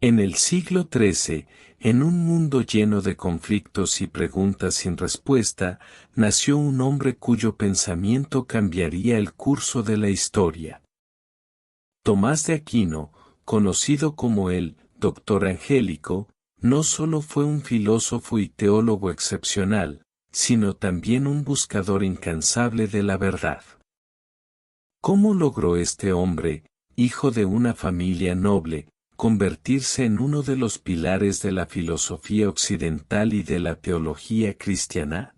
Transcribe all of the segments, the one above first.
En el siglo XIII, en un mundo lleno de conflictos y preguntas sin respuesta, nació un hombre cuyo pensamiento cambiaría el curso de la historia. Tomás de Aquino, conocido como el Doctor Angélico, no solo fue un filósofo y teólogo excepcional, sino también un buscador incansable de la verdad. ¿Cómo logró este hombre, hijo de una familia noble, convertirse en uno de los pilares de la filosofía occidental y de la teología cristiana?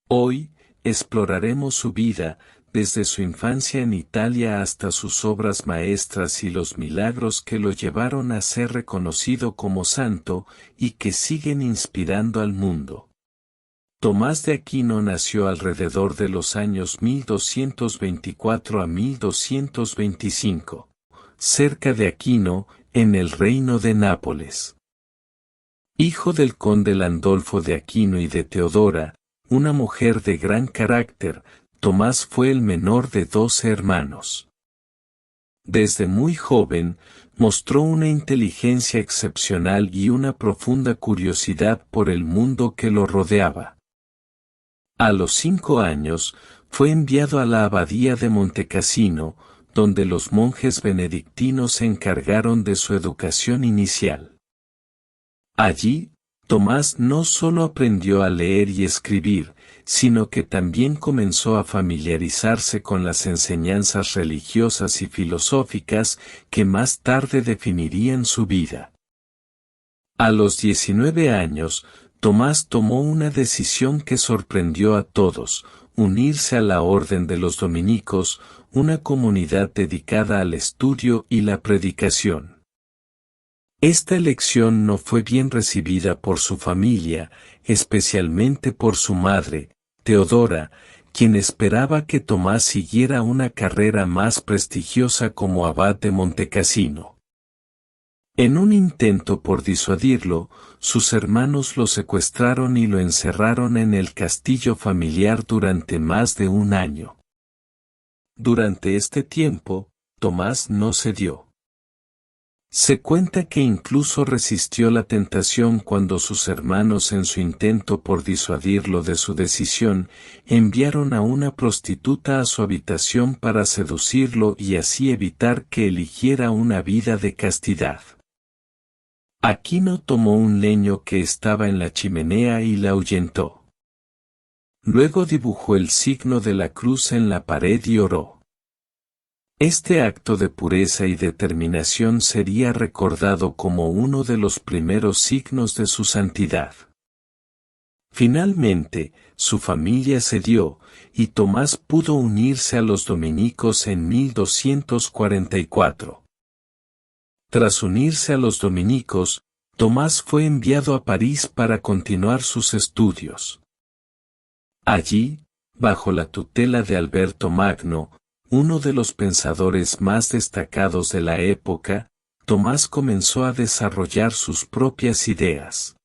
Hoy, exploraremos su vida, desde su infancia en Italia hasta sus obras maestras y los milagros que lo llevaron a ser reconocido como santo y que siguen inspirando al mundo. Tomás de Aquino nació alrededor de los años 1224 a 1225, cerca de Aquino, en el reino de Nápoles. Hijo del conde Landolfo de Aquino y de Teodora, una mujer de gran carácter, Tomás fue el menor de 12 hermanos. Desde muy joven, mostró una inteligencia excepcional y una profunda curiosidad por el mundo que lo rodeaba. A los 5 años, fue enviado a la abadía de Montecassino, donde los monjes benedictinos se encargaron de su educación inicial. Allí, Tomás no solo aprendió a leer y escribir, sino que también comenzó a familiarizarse con las enseñanzas religiosas y filosóficas que más tarde definirían su vida. A los 19 años, Tomás tomó una decisión que sorprendió a todos: unirse a la Orden de los Dominicos, una comunidad dedicada al estudio y la predicación. Esta elección no fue bien recibida por su familia, especialmente por su madre, Teodora, quien esperaba que Tomás siguiera una carrera más prestigiosa como abad de Montecassino. En un intento por disuadirlo, sus hermanos lo secuestraron y lo encerraron en el castillo familiar durante más de un año. Durante este tiempo, Tomás no cedió. Se cuenta que incluso resistió la tentación cuando sus hermanos, en su intento por disuadirlo de su decisión, enviaron a una prostituta a su habitación para seducirlo y así evitar que eligiera una vida de castidad. Aquino tomó un leño que estaba en la chimenea y la ahuyentó. Luego dibujó el signo de la cruz en la pared y oró. Este acto de pureza y determinación sería recordado como uno de los primeros signos de su santidad. Finalmente, su familia cedió, y Tomás pudo unirse a los dominicos en 1244. Tras unirse a los dominicos, Tomás fue enviado a París para continuar sus estudios. Allí, bajo la tutela de Alberto Magno, uno de los pensadores más destacados de la época, Tomás comenzó a desarrollar sus propias ideas.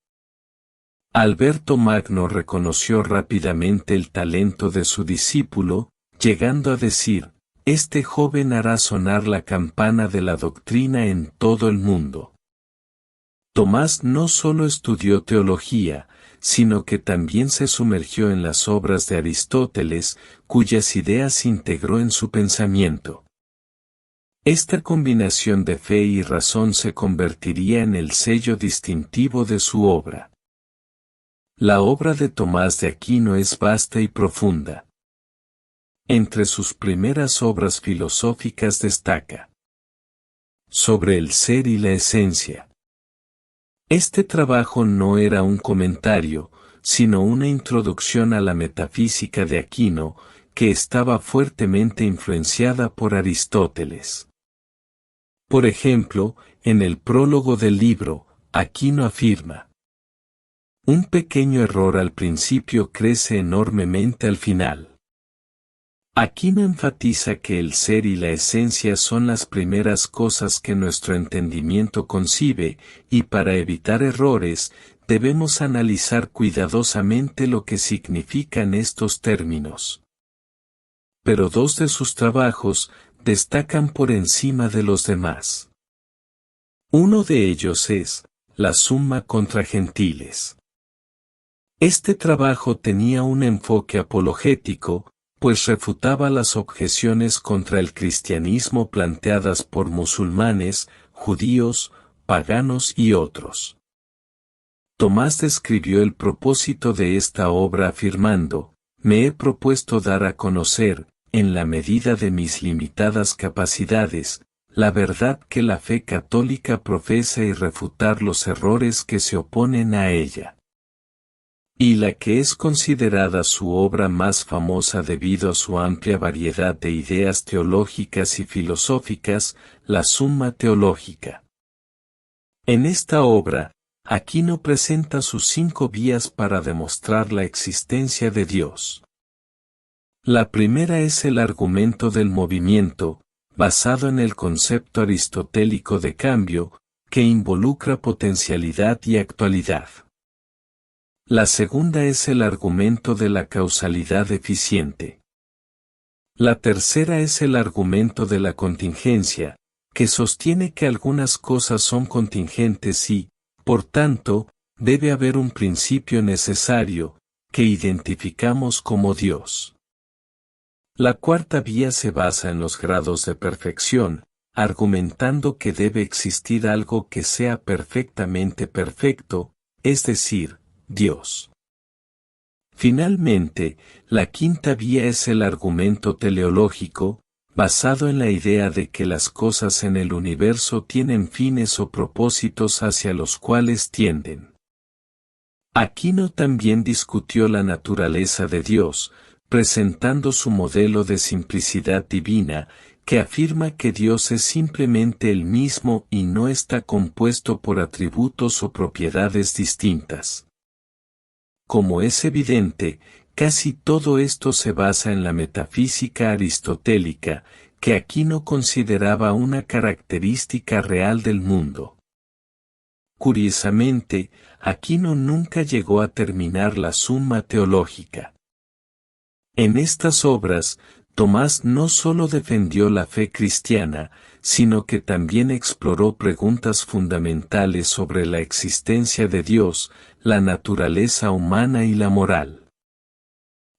Alberto Magno reconoció rápidamente el talento de su discípulo, llegando a decir: «Este joven hará sonar la campana de la doctrina en todo el mundo». Tomás no solo estudió teología, sino que también se sumergió en las obras de Aristóteles, cuyas ideas integró en su pensamiento. Esta combinación de fe y razón se convertiría en el sello distintivo de su obra. La obra de Tomás de Aquino es vasta y profunda. Entre sus primeras obras filosóficas destaca Sobre el ser y la esencia. Este trabajo no era un comentario, sino una introducción a la metafísica de Aquino, que estaba fuertemente influenciada por Aristóteles. Por ejemplo, en el prólogo del libro, Aquino afirma: «Un pequeño error al principio crece enormemente al final». Aquino enfatiza que el ser y la esencia son las primeras cosas que nuestro entendimiento concibe, y para evitar errores, debemos analizar cuidadosamente lo que significan estos términos. Pero dos de sus trabajos destacan por encima de los demás. Uno de ellos es la Summa contra Gentiles. Este trabajo tenía un enfoque apologético, pues refutaba las objeciones contra el cristianismo planteadas por musulmanes, judíos, paganos y otros. Tomás describió el propósito de esta obra afirmando: me he propuesto dar a conocer, en la medida de mis limitadas capacidades, la verdad que la fe católica profesa y refutar los errores que se oponen a ella. Y la que es considerada su obra más famosa debido a su amplia variedad de ideas teológicas y filosóficas, la Summa Teológica. En esta obra, Aquino presenta sus 5 vías para demostrar la existencia de Dios. La primera es el argumento del movimiento, basado en el concepto aristotélico de cambio, que involucra potencialidad y actualidad. La segunda es el argumento de la causalidad eficiente. La tercera es el argumento de la contingencia, que sostiene que algunas cosas son contingentes y, por tanto, debe haber un principio necesario, que identificamos como Dios. La cuarta vía se basa en los grados de perfección, argumentando que debe existir algo que sea perfectamente perfecto, es decir, Dios. Finalmente, la quinta vía es el argumento teleológico, basado en la idea de que las cosas en el universo tienen fines o propósitos hacia los cuales tienden. Aquino también discutió la naturaleza de Dios, presentando su modelo de simplicidad divina, que afirma que Dios es simplemente el mismo y no está compuesto por atributos o propiedades distintas. Como es evidente, casi todo esto se basa en la metafísica aristotélica, que Aquino consideraba una característica real del mundo. Curiosamente, Aquino nunca llegó a terminar la Summa Teológica. En estas obras, Tomás no solo defendió la fe cristiana, sino que también exploró preguntas fundamentales sobre la existencia de Dios, la naturaleza humana y la moral.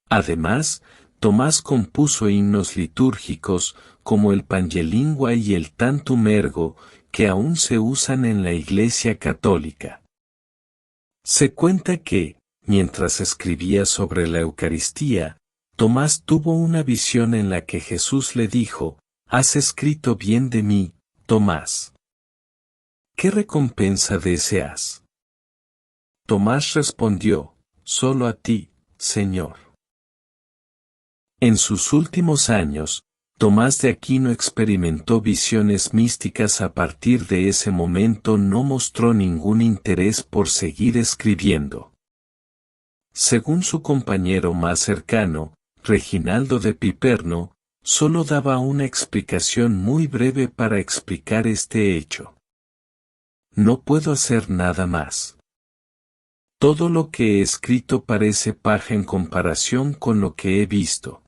Además, Tomás compuso himnos litúrgicos, como el Pangelingua y el Tantum Ergo, que aún se usan en la Iglesia Católica. Se cuenta que, mientras escribía sobre la Eucaristía, Tomás tuvo una visión en la que Jesús le dijo: «Has escrito bien de mí, Tomás. ¿Qué recompensa deseas?» Tomás respondió: «Solo a ti, Señor». En sus últimos años, Tomás de Aquino experimentó visiones místicas. A partir de ese momento no mostró ningún interés por seguir escribiendo. Según su compañero más cercano, Reginaldo de Piperno, solo daba una explicación muy breve para explicar este hecho. «No puedo hacer nada más. Todo lo que he escrito parece paja en comparación con lo que he visto».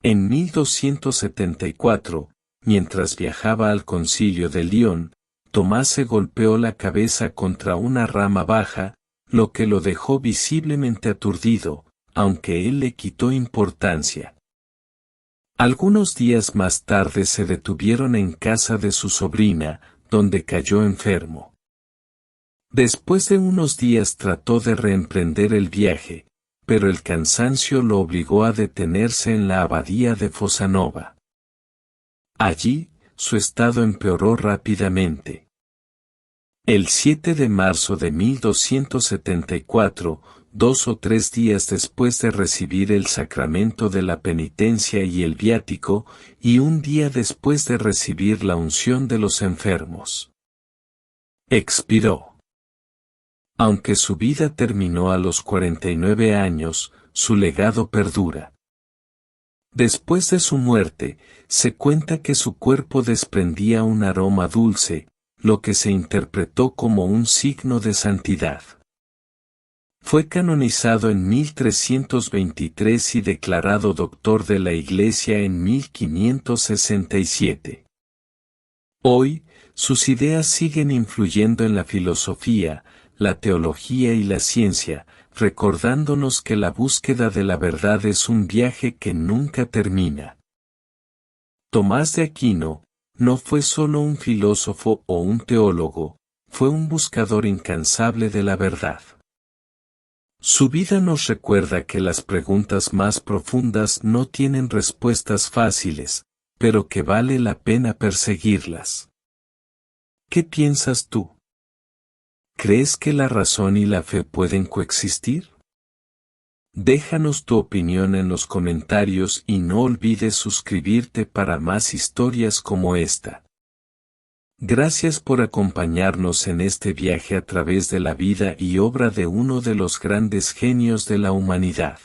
En 1274, mientras viajaba al Concilio de Lyon, Tomás se golpeó la cabeza contra una rama baja, lo que lo dejó visiblemente aturdido, aunque él le quitó importancia. Algunos días más tarde se detuvieron en casa de su sobrina, donde cayó enfermo. Después de unos días trató de reemprender el viaje, pero el cansancio lo obligó a detenerse en la abadía de Fossanova. Allí, su estado empeoró rápidamente. El 7 de marzo de 1274, 2 o 3 días después de recibir el sacramento de la penitencia y el viático, y un día después de recibir la unción de los enfermos, expiró. Aunque su vida terminó a los 49 años, su legado perdura. Después de su muerte, se cuenta que su cuerpo desprendía un aroma dulce, lo que se interpretó como un signo de santidad. Fue canonizado en 1323 y declarado doctor de la Iglesia en 1567. Hoy, Sus ideas siguen influyendo en la filosofía, la teología y la ciencia, recordándonos que la búsqueda de la verdad es un viaje que nunca termina. Tomás de Aquino no fue solo un filósofo o un teólogo, fue un buscador incansable de la verdad. Su vida nos recuerda que las preguntas más profundas no tienen respuestas fáciles, pero que vale la pena perseguirlas. ¿Qué piensas tú? ¿Crees que la razón y la fe pueden coexistir? Déjanos tu opinión en los comentarios y no olvides suscribirte para más historias como esta. Gracias por acompañarnos en este viaje a través de la vida y obra de uno de los grandes genios de la humanidad.